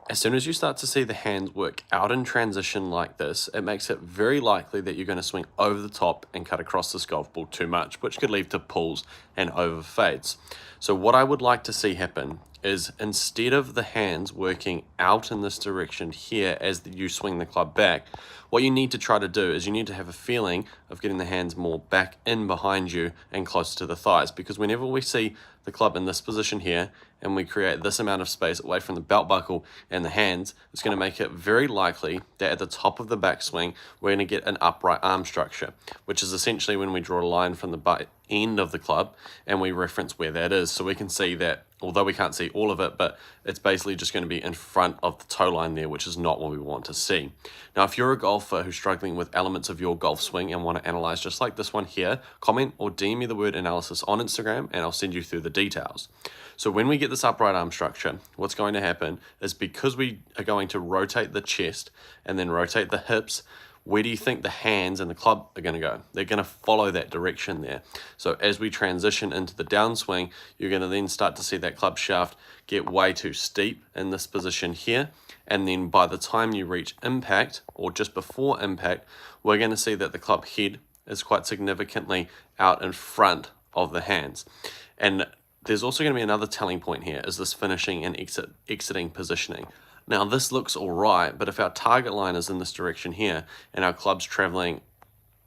As soon as you start to see the hands work out in transition like this, it makes it very likely that you're going to swing over the top and cut across this golf ball too much, which could lead to pulls and over fades. So what I would like to see happen is, instead of the hands working out in this direction here as you swing the club back, what you need to try to do is you need to have a feeling of getting the hands more back in behind you and closer to the thighs, because whenever we see the club in this position here and we create this amount of space away from the belt buckle and the hands, it's going to make it very likely that at the top of the backswing we're going to get an upright arm structure, which is essentially when we draw a line from the butt end of the club and we reference where that is. So we can see that, although we can't see all of it, but it's basically just going to be in front of the toe line there, which is not what we want to see. Now, if you're a golfer who's struggling with elements of your golf swing and want to analyze just like this one here, comment or DM me the word analysis on Instagram and I'll send you through the details. So when we get this upright arm structure, what's going to happen is, because we are going to rotate the chest and then rotate the hips, where do you think the hands and the club are going to go? They're going to follow that direction there. So as we transition into the downswing, you're going to then start to see that club shaft get way too steep in this position here. And then by the time you reach impact, or just before impact, we're going to see that the club head is quite significantly out in front of the hands. And there's also going to be another telling point here, is this finishing and exiting positioning. Now this looks all right, but if our target line is in this direction here and our club's traveling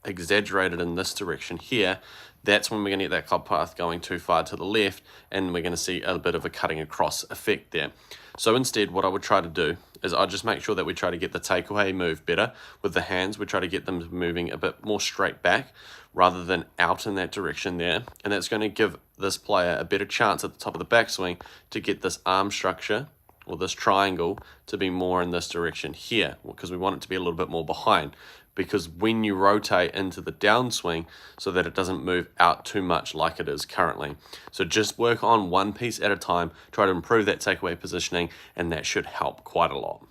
exaggerated in this direction here, that's when we're going to get that club path going too far to the left and we're going to see a bit of a cutting across effect there. So instead, what I would try to do is I'd just make sure that we try to get the takeaway move better with the hands. We try to get them moving a bit more straight back rather than out in that direction there. And that's going to give this player a better chance at the top of the backswing to get this arm structure, or this triangle, to be more in this direction here, because we want it to be a little bit more behind. Because when you rotate into the downswing, so that it doesn't move out too much like it is currently. So just work on one piece at a time, try to improve that takeaway positioning, and that should help quite a lot.